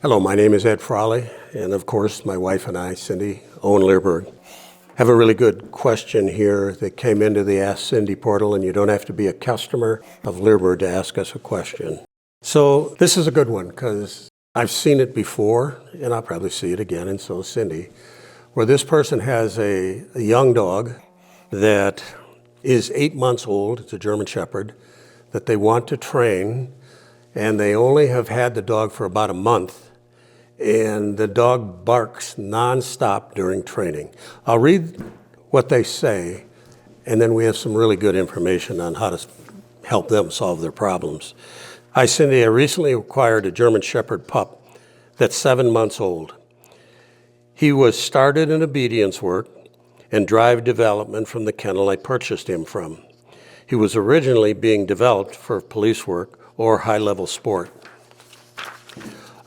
Hello, my name is Ed Frawley, and of course my wife and I, Cindy, own Leerburg. Have a really good question here that came into the Ask Cindy portal, and you don't have to be a customer of Leerburg to ask us a question. So this is a good one because I've seen it before, and I'll probably see it again, and so is Cindy, where this person has a young dog that is 8 months old. It's a German Shepherd that they want to train, and they only have had the dog for about a month. And the dog barks nonstop during training. I'll read what they say, and then we have some really good information on how to help them solve their problems. Hi, Cindy. I recently acquired a German Shepherd pup that's 7 months old. He was started in obedience work and drive development from the kennel I purchased him from. He was originally being developed for police work or high-level sport.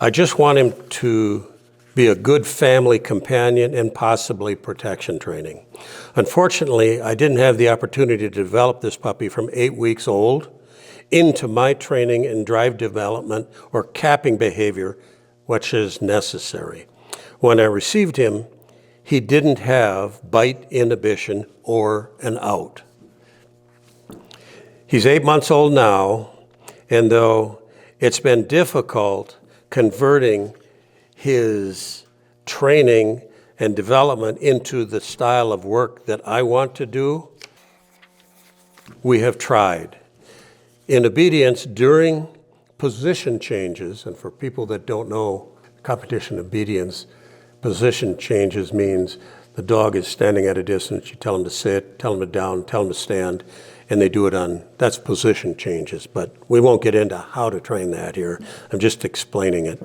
I just want him to be a good family companion and possibly protection training. Unfortunately, I didn't have the opportunity to develop this puppy from 8 weeks old into my training and drive development or capping behavior, which is necessary. When I received him, he didn't have bite inhibition or an out. He's 8 months old now, and though it's been difficult converting his training and development into the style of work that I want to do, we have tried. In obedience during position changes, and for people that don't know competition obedience, position changes means the dog is standing at a distance, you tell him to sit, tell him to down, tell him to stand, and they do it that's position changes, but we won't get into how to train that here. I'm just explaining it.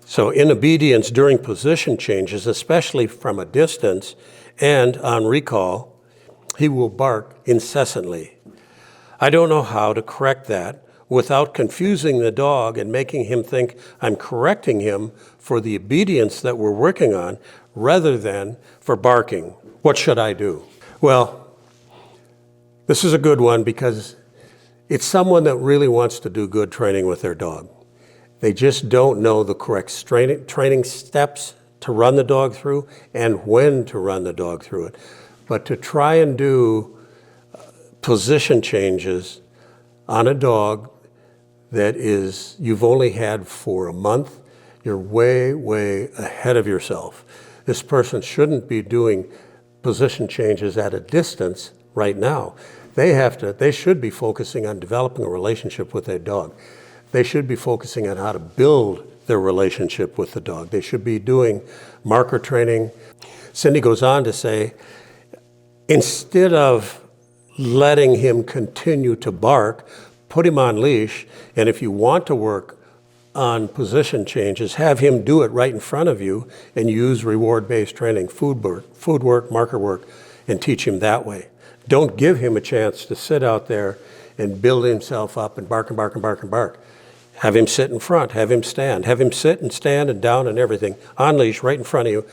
So in obedience during position changes, especially from a distance and on recall, he will bark incessantly. I don't know how to correct that without confusing the dog and making him think I'm correcting him for the obedience that we're working on rather than for barking. What should I do? Well, this is a good one because it's someone that really wants to do good training with their dog. They just don't know the correct training steps to run the dog through and when to run the dog through it. But to try and do position changes on a dog that you've only had for a month, you're way, way ahead of yourself. This person shouldn't be doing position changes at a distance right now. They should be focusing on developing a relationship with their dog. They should be focusing on how to build their relationship with the dog. They should be doing marker training. Cindy goes on to say, instead of letting him continue to bark, put him on leash, and if you want to work on position changes, have him do it right in front of you and use reward-based training, food work, marker work, and teach him that way. Don't give him a chance to sit out there and build himself up and bark and bark and bark and bark. Have him sit in front, have him stand, have him sit and stand and down and everything, on leash right in front of you.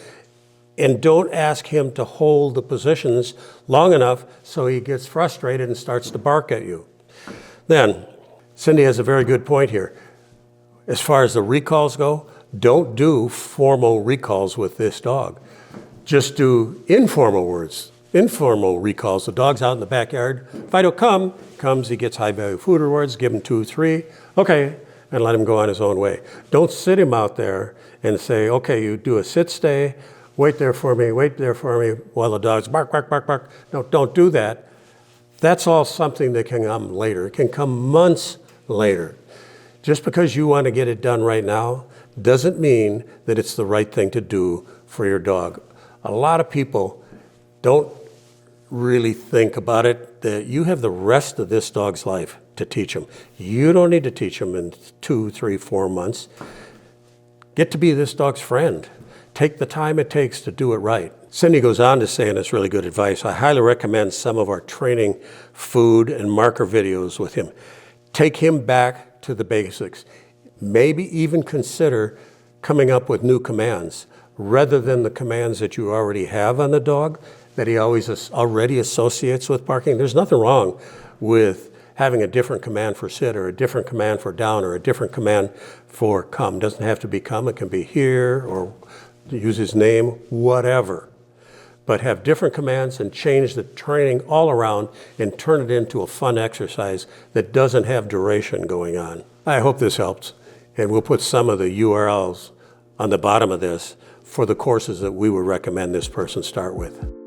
And don't ask him to hold the positions long enough so he gets frustrated and starts to bark at you. Then, Cindy has a very good point here. As far as the recalls go, don't do formal recalls with this dog. Just do informal recalls. The dog's out in the backyard. Fido comes, he gets high value food rewards, give him 2, 3, okay, and let him go on his own way. Don't sit him out there and say, okay, you do a sit stay, wait there for me, while the dog's bark, bark, bark, bark. No, don't do that. That's all something that can come later. It can come months later. Just because you want to get it done right now doesn't mean that it's the right thing to do for your dog. A lot of people don't really think about it, that you have the rest of this dog's life to teach him. You don't need to teach him in 2, 3, 4 months. Get to be this dog's friend. Take the time it takes to do it right. Cindy goes on to say, and it's really good advice, I highly recommend some of our training, food, and marker videos with him. Take him back to the basics. Maybe even consider coming up with new commands rather than the commands that you already have on the dog that he already associates with barking. There's nothing wrong with having a different command for sit or a different command for down or a different command for come. Doesn't have to be come, it can be here or use his name, whatever. But have different commands and change the training all around and turn it into a fun exercise that doesn't have duration going on. I hope this helps, and we'll put some of the URLs on the bottom of this for the courses that we would recommend this person start with.